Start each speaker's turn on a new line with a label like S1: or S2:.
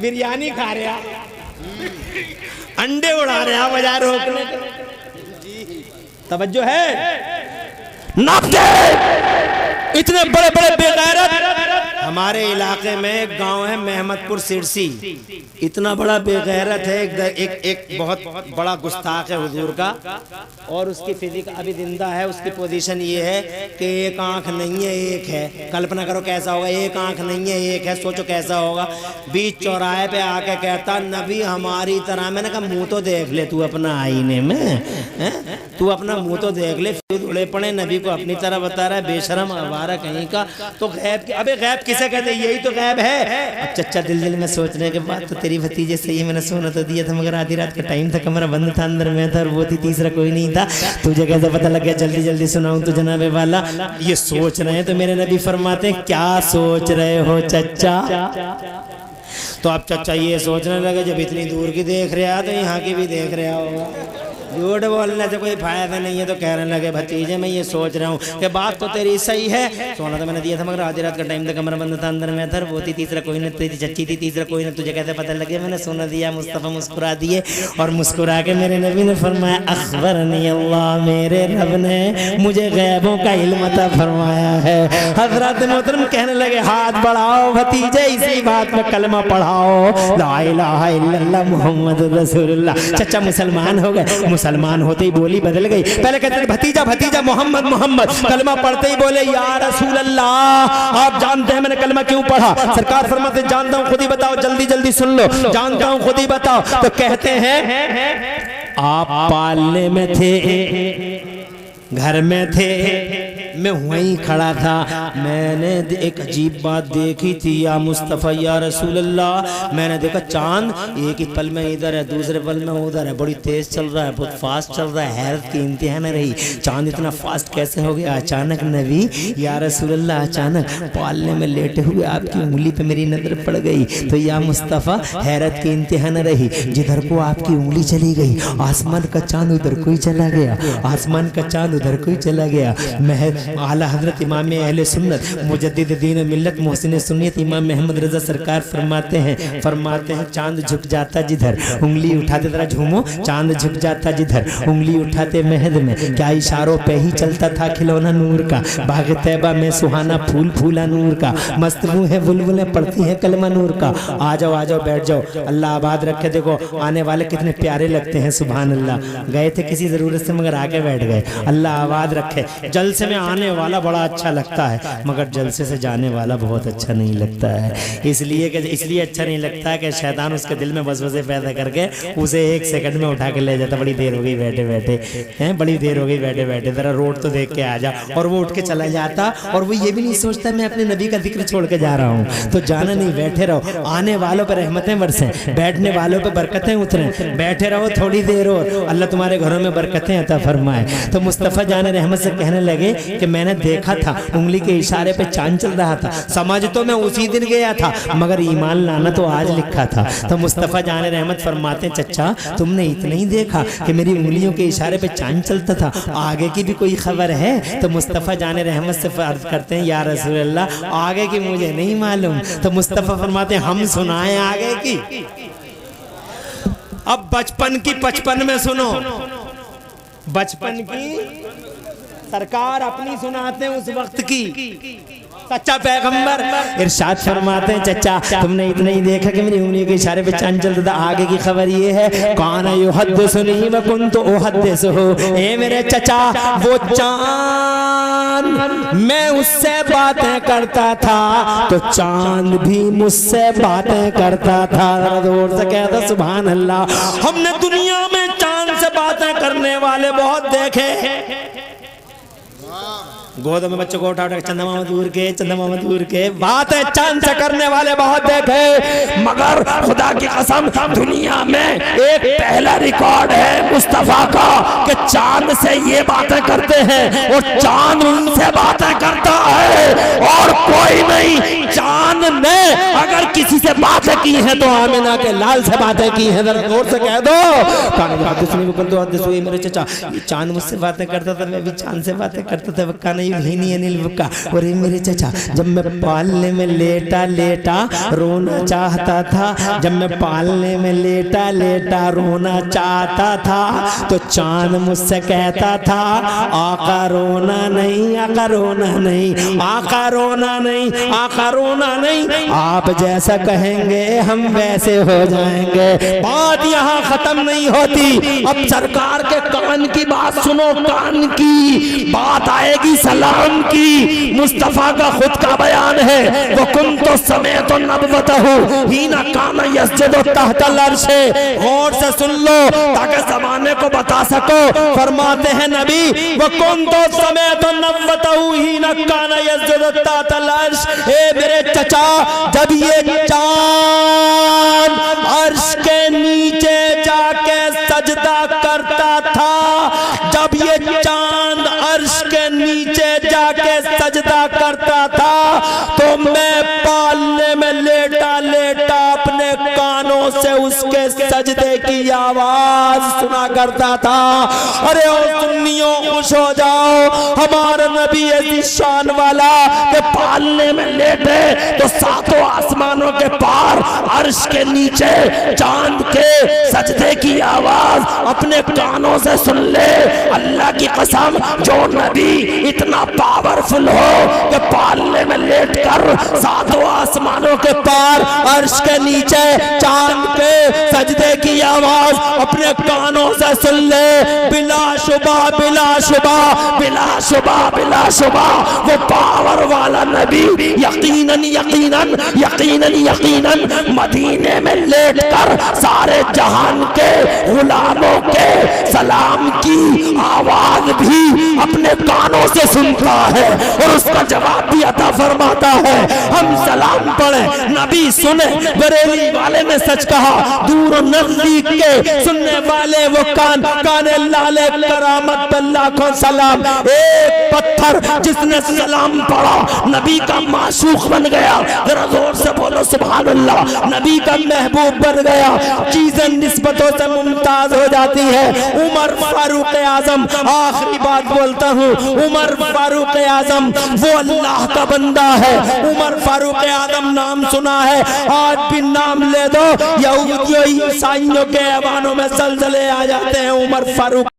S1: بریانی کھا رہا، انڈے اڑا رہا بجائے روکنے کے۔ توجہ ہے؟ ناپتے اتنے بڑے بڑے بے غیرت۔ ہمارے علاقے میں ایک گاؤں ہے محمد پور سرسی، اتنا بڑا بے غیرت ہے، ایک بہت بڑا گستاخ ہے حضور کا، اور اس کی فزیک ابھی زندہ ہے۔ اس کی پوزیشن یہ ہے کہ ایک آنکھ نہیں ہے ایک ہے، کلپنا کرو کیسا ہوگا، ایک آنکھ نہیں ہے ایک ہے، سوچو کیسا ہوگا۔ بیچ چوراہے پہ آ کے کہتا نبی ہماری طرح، میں نے کہا منہ تو دیکھ لے تو اپنا آئینے میں، تو اپنا منہ تو دیکھ لے، اڑے پڑے نبی کو اپنی طرح بتا رہا ہے، بے شرم آوارہ کہیں کا۔ تو غیب، ابے غیب کسے کہتے ہیں؟ یہی تو غیب ہے۔ اب چچا دل میں سوچنے کے بعد تو تیری بھتیجے سے یہ میں نے سونا تو دیا تھا، مگر آدھی رات کا ٹائم تھا، کمرہ بند تھا، اندر میں تھا، اور وہ تھی تیسرا کوئی نہیں تھا، تجھے کیسے پتہ لگ گیا؟ جلدی جلدی سناؤں تو جناب والا یہ سوچ رہے ہیں، تو میرے نبی فرماتے ہیں کیا سوچ رہے ہو چچا؟ تو اب چچا یہ سوچنے لگے جب اتنی دور کی دیکھ رہا تو یہاں کی بھی دیکھ رہا ہوگا، جھوٹ بولنے سے کوئی فائدہ نہیں ہے۔ تو کہنے لگے بھتیجے میں یہ سوچ رہا ہوں کہ بات تو تیری صحیح ہے، سونا تو میں نے دیا تھا، مگر آدھی رات کا ٹائم تھا، کمرہ بند تھا، اندر میں تھا، وہ تھی تیسرا کوئی نہیں، تیری چچی تھی تیسرا کوئی نہیں، تجھے کیسے پتہ لگے؟ میں نے سونا دیا۔ مصطفیٰ مسکرا دیے، اور مسکرا کے میرے نبی نے فرمایا اخبرنی اللہ، میرے رب نے مجھے غیبوں کا علم عطا فرمایا ہے۔ حضرات محترم کہنے لگے ہاتھ بڑھاؤ بھتیجے، اسی بات میں کلمہ پڑھاؤ، لا الہ الا اللہ محمد رسول اللہ۔ چچا مسلمان ہو گئے، مسلمان ہوتے ہی بولی بدل گئی، پہلے کہتے تھے بھتیجا بھتیجا محمد محمد، کلمہ پڑھتے ہی بولے یا رسول اللہ۔ آپ جانتے ہیں میں نے کلمہ کیوں پڑھا؟ سرکار فرماتے ہیں جانتا ہوں، خود ہی بتاؤ، جلدی جلدی سن لو، جانتا ہوں خود ہی بتاؤ۔ تو کہتے ہیں آپ پالنے میں تھے، گھر میں تھے، میں وہیں کھڑا تھا، میں نے ایک عجیب بات دیکھی تھی یا مصطفیٰ یا رسول اللہ، میں نے دیکھا چاند ایک ہی پل میں ادھر ہے، دوسرے پل میں ادھر ہے، بڑی تیز چل رہا ہے، بہت فاسٹ چل رہا ہے، حیرت کی انتہا نہ رہی، چاند اتنا فاسٹ کیسے ہو گیا؟ اچانک نبی یا رسول اللہ، اچانک پالنے میں لیٹے ہوئے آپ کی انگلی پہ میری نظر پڑ گئی، تو یا مصطفیٰ حیرت کی انتہا نہ رہی، جدھر کو آپ کی انگلی چلی گئی آسمان کا چاند ادھر کوئی چلا گیا، آسمان کا چاند ادھر کوئی چلا گیا۔ اعلیٰ حضرت امام اہل سنت مجدد دین و ملت محسن سنیت امام محمد رضا سرکار فرماتے ہیں چاند جھک جاتا جدھر انگلی اٹھاتے، ذرا جھومو، چاند جھک جاتا جدھر انگلی اٹھاتے مہد میں، کیا اشاروں پہ ہی چلتا تھا کھلونا نور کا، باغ طیبہ میں سہانا پھول پھولا نور کا، مست روح ہے بلبلیں پڑھتی ہیں کلمہ نور کا۔ آ جاؤ بیٹھ جاؤ، اللہ آباد رکھے، دیکھو آنے والے کتنے پیارے لگتے ہیں، سبحان اللہ۔ گئے تھے کسی ضرورت سے مگر آگے بیٹھ گئے، اللہ آباد رکھے۔ جلسے میں آنے والا بڑا اچھا لگتا ہے، مگر جلسے سے جانے والا بہت اچھا نہیں لگتا ہے، اس لیے اچھا نہیں لگتا ہے کہ شیطان اس کے دل میں وسوسے پیدا کر کے اسے ایک سیکنڈ میں اٹھا کے لے جاتا، بڑی دیر ہو گئی بیٹھے بیٹھے، بڑی دیر ہو گئی بیٹھے بیٹھے، ذرا روڈ تو دیکھ کے آ جا، اور وہ اٹھ کے چلا جاتا، اور وہ یہ بھی نہیں سوچتا میں اپنے نبی کا ذکر چھوڑ کے جا رہا ہوں، تو جانا نہیں، بیٹھے رہو، آنے والوں پہ رحمتیں برسیں، بیٹھنے والوں پہ برکتیں اتریں، بیٹھے رہو تھوڑی دیر اور اللہ تمہارے گھروں میں برکتیں عطا فرمائے۔ تو مصطفیٰ جان رحمت سے کہنے لگے کہ میں نے دیکھا تھا انگلی کے اشارے پہ چاند چل رہا تھا، سمجھ تو میں اسی دن گیا تھا، مگر ایمان لانا تو آج لکھا تھا۔ تو مصطفیٰ جان رحمت فرماتے ہیں چچا تم نے اتنا ہی دیکھا کہ میری انگلیوں کے اشارے پہ چاند چلتا تھا، آگے کی بھی کوئی خبر ہے؟ تو مصطفیٰ جان رحمت سے عرض کرتے ہیں یا رسول اللہ آگے کی مجھے نہیں معلوم۔ تو مصطفیٰ فرماتے ہیں ہم سنائیں آگے کی؟ اب بچپن کی 55 میں سنو، بچپن کی سرکار اپنی سناتے ہیں اس وقت کی، سچا پیغمبر ارشاد فرماتے ہیں چچا تم نے اتنا ہی دیکھا کہ میری انگلیوں کے اشارے پہ چاند چلتا تھا، آگے کی خبر یہ ہے کان یحدثنی وکنت احدثہ، اے میرے چچا وہ چاند میں اس سے باتیں کرتا تھا تو چاند بھی مجھ سے باتیں کرتا تھا، زور سے کہتا سبحان اللہ۔ ہم نے دنیا میں چاند سے باتیں کرنے والے بہت دیکھے، گودوں میں بچوں کو اٹھا اٹھا چندہ ماما دور کے باتیں چاند سے کرنے والے بہت دیکھے، مگر خدا کی قسم دنیا میں ایک پہلا ریکارڈ ہے مصطفیٰ کا کہ چاند سے یہ باتیں کرتے ہیں اور چاند ان سے باتیں کرتا ہے، اور کوئی نہیں۔ چاند نے اگر کسی سے باتیں کی ہیں تو آمنہ کے لال سے باتیں کی ہیں، ذرا غور سے کہہ دو۔ کانا یحدثنی وکنت احدثہ، میرے چچا یہ چاند مجھ سے باتیں کرتا تھا، میں بھی چاند سے باتیں کرتا تھا، وکانا یلہینی انل وکا، اور میرے چچا جب میں پالنے میں لیٹا لیٹا رونا چاہتا تھا، جب میں پالنے میں لیٹا لیٹا رونا چاہتا تھا تو چاند مجھ سے کہتا تھا آقا رونا نہیں، آقا رونا نہیں، آقا رونا نہیں، آقا رونا نہیں، آپ جیسا کہیں گے ہم ویسے ہو جائیں گے۔ بات یہاں ختم نہیں ہوتی، اب سرکار کے کان کی بات سنو، کان کی بات آئے گی سلام کی۔ مصطفیٰ کا خود کا بیان ہے، وَكُنْتُ سَمِعْتُ نَبْوَتَهُ حِينَ كَانَ يَسْجُدُ تَحْتَ الْعَرْشِ۔ غور سے سن لو تاکہ زمانے کو بتا سکو۔ فرماتے ہیں نبی وَكُنْتُ سَمِعْتُ نَبْوَتَهُ حِينَ كَانَ يَسْجُدُ تَحْتَ الْعَرْشِ۔ اے میرے چچا جب یہ چاند عرش کے نیچے جا کے سجدہ کرتا تھا، جب یہ چاند عرش کے نیچے جا کے سجدہ کرتا تھا تو میں پالنے میں لیٹا لیٹا اپنے کانوں سے اس کے سجدے کی آواز سنا کرتا تھا۔ ارے او سنیوں خوش ہو جاؤ، ہمارا نبی ایسی شان والا کہ پالنے میں لیٹے تو ساتوں آسمانوں کے پار عرش کے نیچے چاند کے سجدے کی آواز اپنے کانوں سے سن لے۔ اللہ کی قسم جو نبی اتنا پاورفل ہو کہ پالنے میں لیٹ کر ساتوں آسمانوں کے پار عرش کے نیچے چاند کے سجدے کی آواز اپنے کانوں سے سن لے، بلا شبہ بلا شبہ بلا شبہ بلا شبہ وہ پاور والا نبی یقیناً یقیناً یقیناً یقیناً مدینے میں لیٹ کر سارے جہان کے غلاموں کے سلام کی آواز بھی اپنے کانوں سے سنتا ہے اور اس کا جواب بھی عطا فرماتا ہے۔ ہم سلام پڑھیں نبی سنیں، بریلی والے نے سچ کہا، دور و نزدیک کے سننے والے وہ کان لالے کرامت اللہ کو سلام۔ ایک پتھر جس نے سلام پڑھا نبی کا معشوق بن گیا، ذرا زور سے بولو سبحان اللہ، نبی کا محبوب بن گیا، چیزیں نسبتوں سے ممتاز ہو جاتی ہے۔ عمر فاروق اعظم، آخری بات بولتا ہوں، عمر فاروق اعظم وہ اللہ کا بندہ ہے۔ عمر فاروق اعظم نام سنا ہے، آج بھی نام لے دو یہودیوں عیسائیوں کے ایوانوں میں زلزلے آ جاتے ہیں۔ عمر فاروق